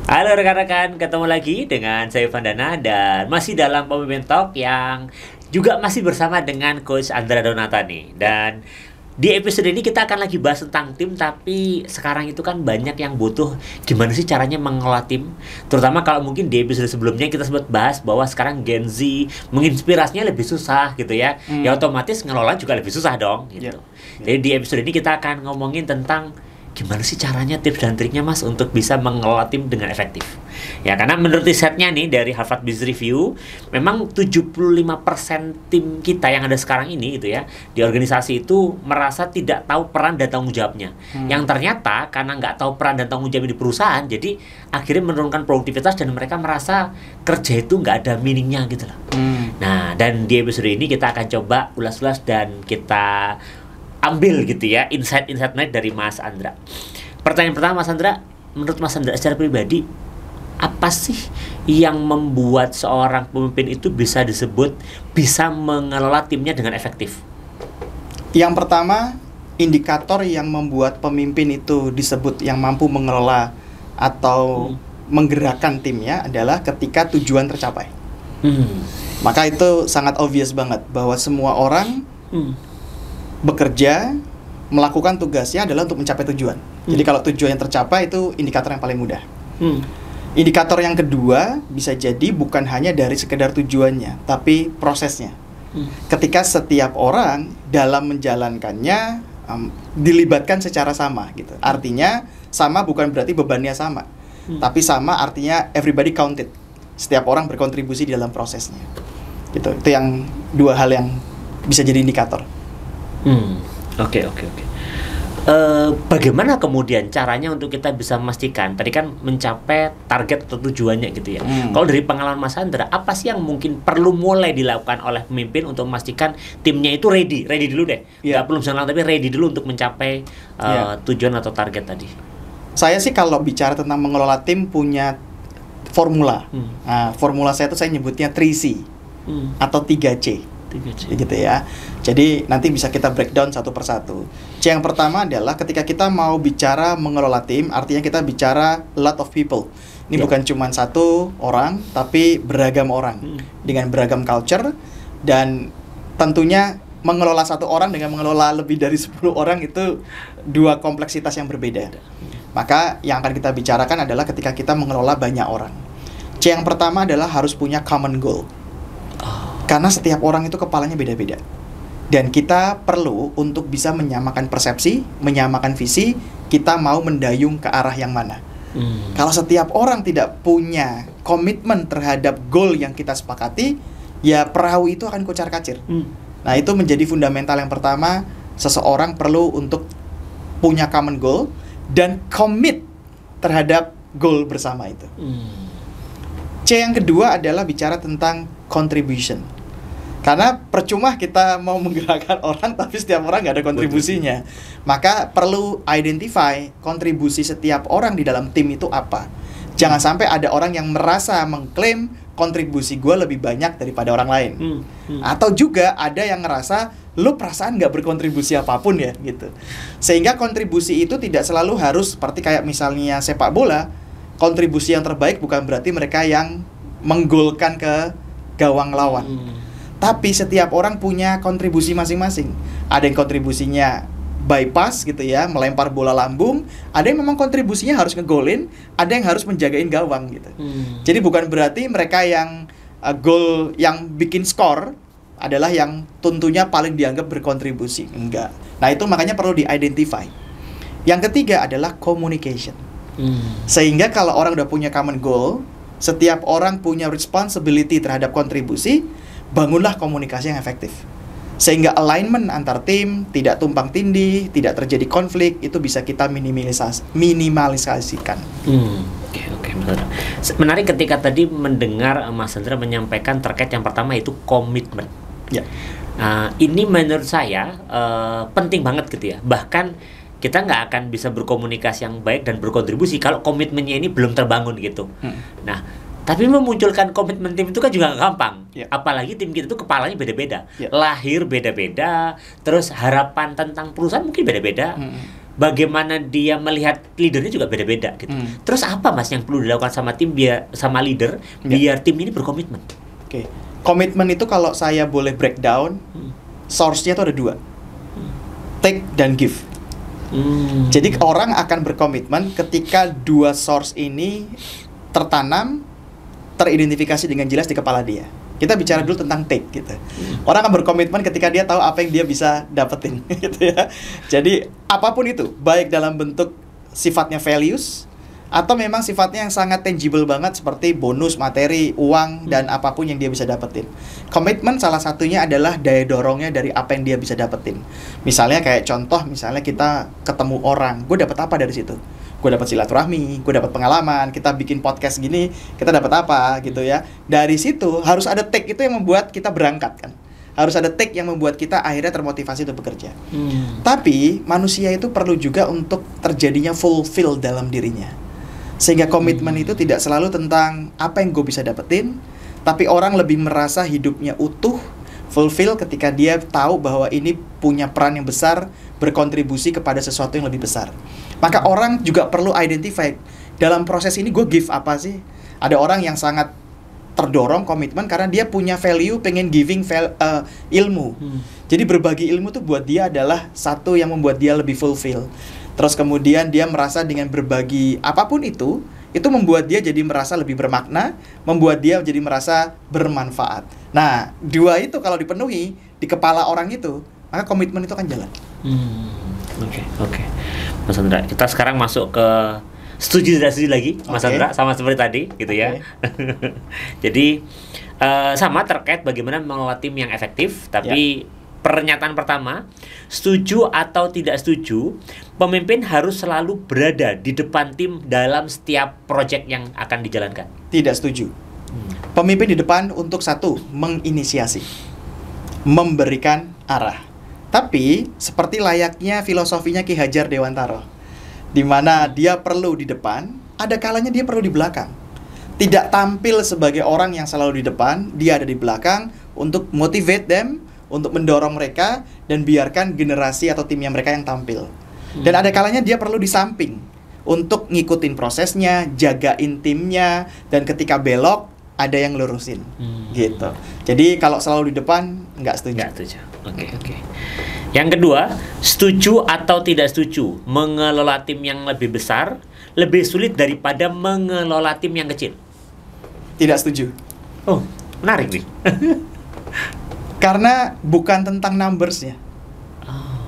Halo rekan-rekan, ketemu lagi dengan saya Vandana dan masih dalam Pemimpin Talk yang juga masih bersama dengan Coach Andra Donata nih. Dan di episode ini kita akan lagi bahas tentang tim, tapi sekarang itu kan banyak yang butuh gimana sih caranya mengelola tim. Terutama kalau mungkin di episode sebelumnya kita sempat bahas bahwa sekarang Gen Z menginspirasinya lebih susah gitu ya. Ya otomatis ngelola juga lebih susah dong gitu. Jadi di episode ini kita akan ngomongin tentang gimana sih caranya, tips dan triknya Mas untuk bisa mengelola tim dengan efektif. Ya, karena menurut risetnya nih dari Harvard Business Review, memang 75% tim kita yang ada sekarang ini gitu ya, di organisasi itu merasa tidak tahu peran dan tanggung jawabnya. Yang ternyata karena nggak tahu peran dan tanggung jawab di perusahaan, jadi akhirnya menurunkan produktivitas dan mereka merasa kerja itu nggak ada meaningnya gitu loh. Nah, dan di episode ini kita akan coba ulas-ulas dan kita ambil gitu ya insight-insight dari Mas Andra. Pertanyaan pertama, Mas Andra, menurut Mas Andra secara pribadi, apa sih yang membuat seorang pemimpin itu bisa disebut bisa mengelola timnya dengan efektif? Yang pertama, indikator yang membuat pemimpin itu disebut yang mampu mengelola atau menggerakkan timnya adalah ketika tujuan tercapai. Maka itu sangat obvious banget bahwa semua orang bekerja, melakukan tugasnya adalah untuk mencapai tujuan. Jadi kalau tujuan yang tercapai itu indikator yang paling mudah. Indikator yang kedua bisa jadi bukan hanya dari sekedar tujuannya, tapi prosesnya. Ketika setiap orang dalam menjalankannya dilibatkan secara sama gitu. Artinya sama bukan berarti bebannya sama, tapi sama artinya everybody counted. Setiap orang berkontribusi di dalam prosesnya. Gitu. Itu yang dua hal yang bisa jadi indikator. Oke. Bagaimana kemudian caranya untuk kita bisa memastikan tadi kan mencapai target atau tujuannya gitu ya. Kalau dari pengalaman Mas Andra, apa sih yang mungkin perlu mulai dilakukan oleh pemimpin untuk memastikan timnya itu ready dulu deh. Nggak perlu misalnya, tapi ready dulu untuk mencapai tujuan atau target tadi. Saya sih kalau bicara tentang mengelola tim punya formula. Nah, formula saya itu saya nyebutnya 3C atau 3C. Gitu ya. Jadi nanti bisa kita breakdown satu persatu. C yang pertama adalah ketika kita mau bicara mengelola tim, artinya kita bicara a lot of people. Ini bukan cuma satu orang, tapi beragam orang dengan beragam culture, dan tentunya mengelola satu orang dengan mengelola lebih dari 10 orang itu dua kompleksitas yang berbeda. Maka yang akan kita bicarakan adalah ketika kita mengelola banyak orang. C yang pertama adalah harus punya common goal. Karena setiap orang itu kepalanya beda-beda. Dan kita perlu untuk bisa menyamakan persepsi, menyamakan visi, kita mau mendayung ke arah yang mana. Kalau setiap orang tidak punya komitmen terhadap goal yang kita sepakati, ya perahu itu akan kocar-kacir. Nah, itu menjadi fundamental yang pertama, seseorang perlu untuk punya common goal dan commit terhadap goal bersama itu. C yang kedua adalah bicara tentang contribution. Karena percuma kita mau menggerakkan orang tapi setiap orang nggak ada kontribusinya. Maka perlu identify kontribusi setiap orang di dalam tim itu apa. Jangan sampai ada orang yang merasa mengklaim kontribusi gue lebih banyak daripada orang lain. Atau juga ada yang ngerasa lu perasaan nggak berkontribusi apapun ya gitu. Sehingga kontribusi itu tidak selalu harus seperti kayak misalnya sepak bola. Kontribusi yang terbaik bukan berarti mereka yang menggolkan ke gawang lawan. Tapi setiap orang punya kontribusi masing-masing. Ada yang kontribusinya bypass gitu ya, melempar bola lambung. Ada yang memang kontribusinya harus ngegolin, ada yang harus menjagain gawang gitu. Jadi bukan berarti mereka yang gol yang bikin skor adalah yang tentunya paling dianggap berkontribusi. Enggak. Nah, itu makanya perlu di-identify. Yang ketiga adalah communication. Sehingga kalau orang udah punya common goal, setiap orang punya responsibility terhadap kontribusi, bangunlah komunikasi yang efektif. Sehingga alignment antar tim tidak tumpang tindih, tidak terjadi konflik, itu bisa kita minimalisasikan. Oke, benar. Menarik ketika tadi mendengar Mas Andra menyampaikan terkait yang pertama itu komitmen. Ini menurut saya penting banget gitu ya. Bahkan kita nggak akan bisa berkomunikasi yang baik dan berkontribusi kalau komitmennya ini belum terbangun gitu. Nah, tapi memunculkan komitmen tim itu kan juga gak gampang. Apalagi tim kita itu kepalanya beda-beda. Lahir beda-beda, terus harapan tentang perusahaan mungkin beda-beda. bagaimana dia melihat leadernya juga beda-beda gitu. Terus apa Mas yang perlu dilakukan sama tim sama leader biar tim ini berkomitmen? Oke. Komitmen itu kalau saya boleh breakdown, source-nya itu ada dua. Take dan give. Jadi orang akan berkomitmen ketika dua source ini tertanam, teridentifikasi dengan jelas di kepala dia. Kita bicara dulu tentang take gitu. Orang akan berkomitmen ketika dia tahu apa yang dia bisa dapetin gitu ya. Jadi apapun itu, baik dalam bentuk sifatnya values atau memang sifatnya yang sangat tangible banget seperti bonus, materi, uang, dan apapun yang dia bisa dapetin. Komitmen salah satunya adalah daya dorongnya dari apa yang dia bisa dapetin. Misalnya kayak contoh, misalnya kita ketemu orang, gue dapat apa dari situ? Gue dapat silaturahmi, gue dapat pengalaman, kita bikin podcast gini, kita dapat apa gitu ya. Dari situ harus ada take itu yang membuat kita berangkat kan. Harus ada take yang membuat kita akhirnya termotivasi untuk bekerja. Tapi manusia itu perlu juga untuk terjadinya fulfill dalam dirinya. Sehingga komitmen itu tidak selalu tentang apa yang gue bisa dapetin, tapi orang lebih merasa hidupnya utuh, fulfill ketika dia tahu bahwa ini punya peran yang besar, berkontribusi kepada sesuatu yang lebih besar. Maka orang juga perlu identify, dalam proses ini gue give apa sih? Ada orang yang sangat terdorong komitmen karena dia punya value, pengen giving ilmu. Jadi berbagi ilmu tuh buat dia adalah satu yang membuat dia lebih fulfill. Terus kemudian dia merasa dengan berbagi apapun itu membuat dia jadi merasa lebih bermakna, membuat dia jadi merasa bermanfaat. Nah, dua itu kalau dipenuhi di kepala orang itu, maka komitmen itu akan jalan. Oke. Mas Andra, kita sekarang masuk ke setuju tidak setuju lagi, Mas Andra, sama seperti tadi, gitu ya. Jadi sama terkait bagaimana mengelola tim yang efektif, tapi pernyataan pertama, setuju atau tidak setuju, pemimpin harus selalu berada di depan tim dalam setiap proyek yang akan dijalankan. Tidak setuju. Pemimpin di depan untuk satu, menginisiasi, memberikan arah. Tapi seperti layaknya filosofinya Ki Hajar Dewantara, di mana dia perlu di depan, ada kalanya dia perlu di belakang. Tidak tampil sebagai orang yang selalu di depan, dia ada di belakang untuk motivate them, untuk mendorong mereka, dan biarkan generasi atau timnya mereka yang tampil. Dan ada kalanya dia perlu di samping untuk ngikutin prosesnya, jagain timnya, dan ketika belok ada yang lurusin, gitu. Jadi kalau selalu di depan nggak setuju. Oke. Yang kedua, setuju atau tidak setuju mengelola tim yang lebih besar lebih sulit daripada mengelola tim yang kecil? Tidak setuju. Oh, menarik nih. Karena bukan tentang numbers-nya,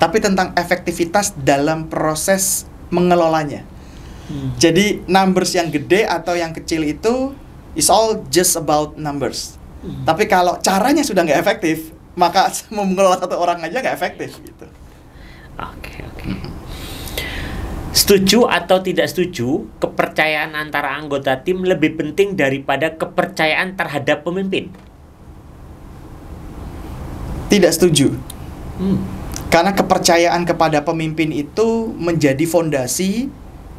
tapi tentang efektivitas dalam proses mengelolanya. Jadi numbers yang gede atau yang kecil itu is all just about numbers. Tapi kalau caranya sudah nggak efektif, maka mengelola satu orang aja nggak efektif gitu. Oke. Setuju atau tidak setuju, kepercayaan antara anggota tim lebih penting daripada kepercayaan terhadap pemimpin? Tidak setuju. Karena kepercayaan kepada pemimpin itu menjadi fondasi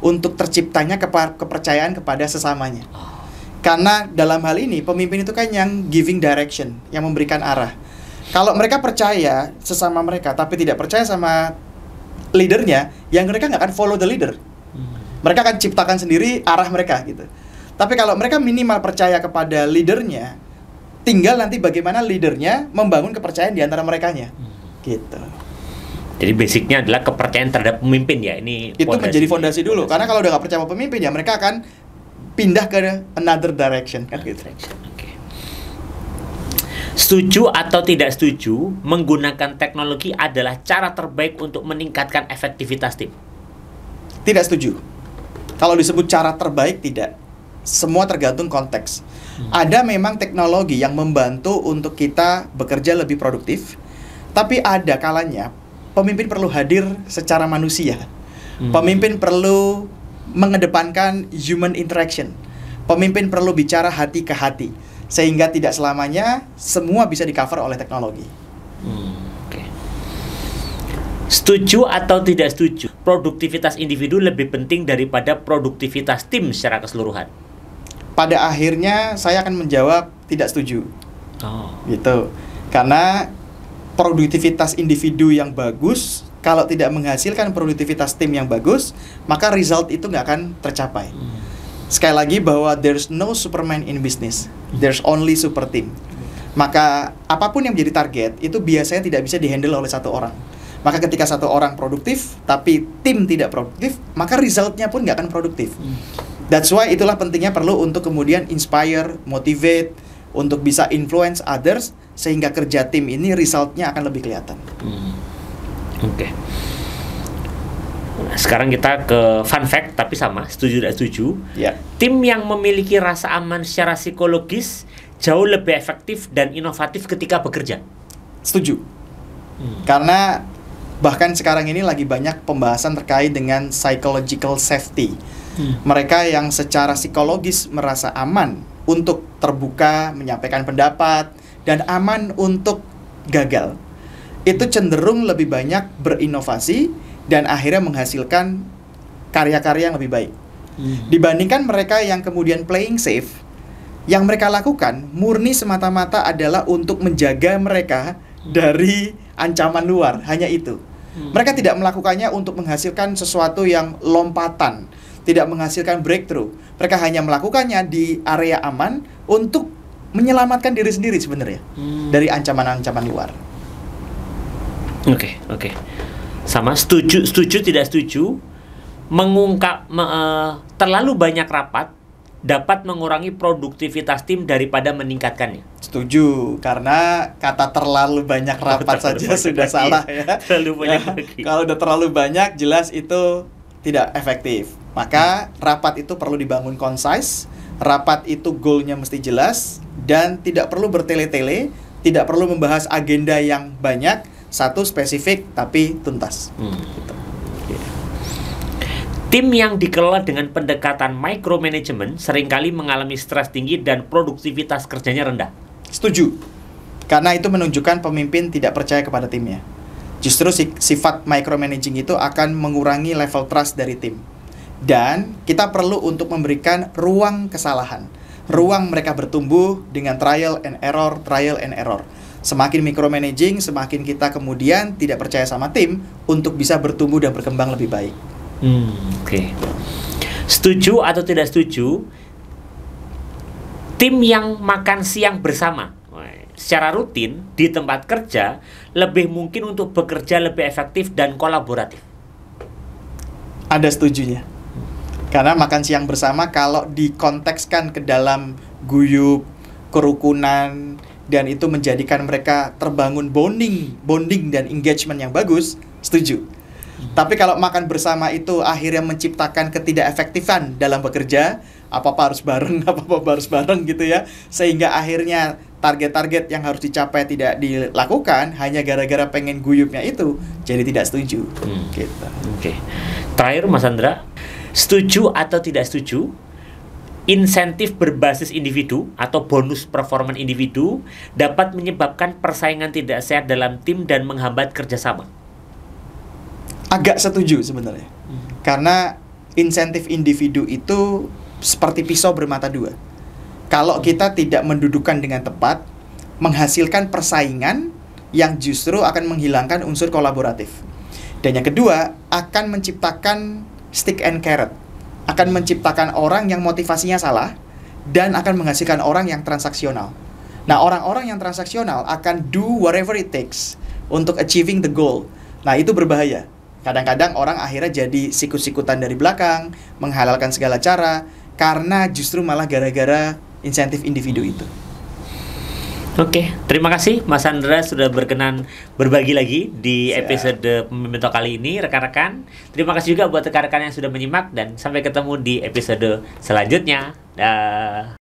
untuk terciptanya kepercayaan kepada sesamanya. Karena dalam hal ini pemimpin itu kan yang giving direction, yang memberikan arah. Kalau mereka percaya sesama mereka tapi tidak percaya sama leadernya, yang mereka nggak akan follow the leader. Mereka akan ciptakan sendiri arah mereka gitu. Tapi kalau mereka minimal percaya kepada leadernya, tinggal nanti bagaimana leadernya membangun kepercayaan di antara merekanya, gitu. Jadi basicnya adalah kepercayaan terhadap pemimpin ya. Ini itu menjadi fondasi dulu. Karena kalau udah nggak percaya sama pemimpin ya mereka akan pindah ke another direction kan gitu. Setuju atau tidak setuju, menggunakan teknologi adalah cara terbaik untuk meningkatkan efektivitas tim? Tidak setuju. Kalau disebut cara terbaik, tidak. Semua tergantung konteks. Ada memang teknologi yang membantu untuk kita bekerja lebih produktif, tapi ada kalanya pemimpin perlu hadir secara manusia. Pemimpin perlu mengedepankan human interaction. Pemimpin perlu bicara hati ke hati. Sehingga tidak selamanya semua bisa di-cover oleh teknologi. Setuju atau tidak setuju, produktivitas individu lebih penting daripada produktivitas tim secara keseluruhan? Pada akhirnya saya akan menjawab tidak setuju. Gitu. Karena produktivitas individu yang bagus kalau tidak menghasilkan produktivitas tim yang bagus, maka result itu nggak akan tercapai. Sekali lagi bahwa there's no superman in business, there's only super team. Maka apapun yang menjadi target itu biasanya tidak bisa dihandle oleh satu orang. Maka ketika satu orang produktif tapi tim tidak produktif, maka resultnya pun nggak akan produktif. That's why itulah pentingnya perlu untuk kemudian inspire, motivate, untuk bisa influence others, sehingga kerja tim ini resultnya akan lebih kelihatan. Oke. Nah, sekarang kita ke fun fact, tapi sama, setuju tidak setuju. Ya. Tim yang memiliki rasa aman secara psikologis jauh lebih efektif dan inovatif ketika bekerja. Setuju. Karena bahkan sekarang ini lagi banyak pembahasan terkait dengan psychological safety. Mereka yang secara psikologis merasa aman untuk terbuka, menyampaikan pendapat, dan aman untuk gagal, itu cenderung lebih banyak berinovasi dan akhirnya menghasilkan karya-karya yang lebih baik. Dibandingkan mereka yang kemudian playing safe, yang mereka lakukan murni semata-mata adalah untuk menjaga mereka dari ancaman luar, hanya itu. Mereka tidak melakukannya untuk menghasilkan sesuatu yang lompatan, tidak menghasilkan breakthrough. Mereka hanya melakukannya di area aman untuk menyelamatkan diri sendiri sebenarnya dari ancaman-ancaman luar. Oke. Sama, setuju tidak setuju. Terlalu banyak rapat dapat mengurangi produktivitas tim daripada meningkatkannya. Setuju, karena kata terlalu banyak rapat saja sudah salah ya. Terlalu banyak lagi. Kalau udah terlalu banyak, jelas itu tidak efektif. Maka rapat itu perlu dibangun concise, rapat itu goalnya mesti jelas, dan tidak perlu bertele-tele, tidak perlu membahas agenda yang banyak, satu spesifik tapi tuntas. Gitu. Tim yang dikelola dengan pendekatan micromanagement seringkali mengalami stres tinggi dan produktivitas kerjanya rendah. Setuju, karena itu menunjukkan pemimpin tidak percaya kepada timnya. Justru sifat micromanaging itu akan mengurangi level trust dari tim. Dan kita perlu untuk memberikan ruang kesalahan, ruang mereka bertumbuh dengan trial and error. Semakin micromanaging, semakin kita kemudian tidak percaya sama tim untuk bisa bertumbuh dan berkembang lebih baik. Oke. Setuju atau tidak setuju? Tim yang makan siang bersama secara rutin di tempat kerja lebih mungkin untuk bekerja lebih efektif dan kolaboratif. Ada setujunya. Karena makan siang bersama kalau dikontekskan ke dalam guyup, kerukunan, dan itu menjadikan mereka terbangun bonding dan engagement yang bagus, setuju. Tapi kalau makan bersama itu akhirnya menciptakan ketidakefektifan dalam bekerja, apa-apa harus bareng gitu ya, sehingga akhirnya target-target yang harus dicapai tidak dilakukan hanya gara-gara pengen guyupnya itu, jadi tidak setuju. Gitu. Oke. Terakhir Mas Andra, setuju atau tidak setuju insentif berbasis individu atau bonus performan individu dapat menyebabkan persaingan tidak sehat dalam tim dan menghambat kerjasama? Agak setuju sebenarnya. Karena insentif individu itu seperti pisau bermata dua. Kalau kita tidak mendudukan dengan tepat, menghasilkan persaingan yang justru akan menghilangkan unsur kolaboratif. Dan yang kedua, akan menciptakan stick and carrot. Akan menciptakan orang yang motivasinya salah dan akan menghasilkan orang yang transaksional. Nah, orang-orang yang transaksional akan do whatever it takes untuk achieving the goal. Nah, itu berbahaya. Kadang-kadang orang akhirnya jadi sikut-sikutan dari belakang, menghalalkan segala cara, karena justru malah gara-gara insentif individu itu. Oke, terima kasih Mas Andra sudah berkenan berbagi lagi di episode Pemimpin Talk kali ini, rekan-rekan. Terima kasih juga buat rekan-rekan yang sudah menyimak dan sampai ketemu di episode selanjutnya. Dah.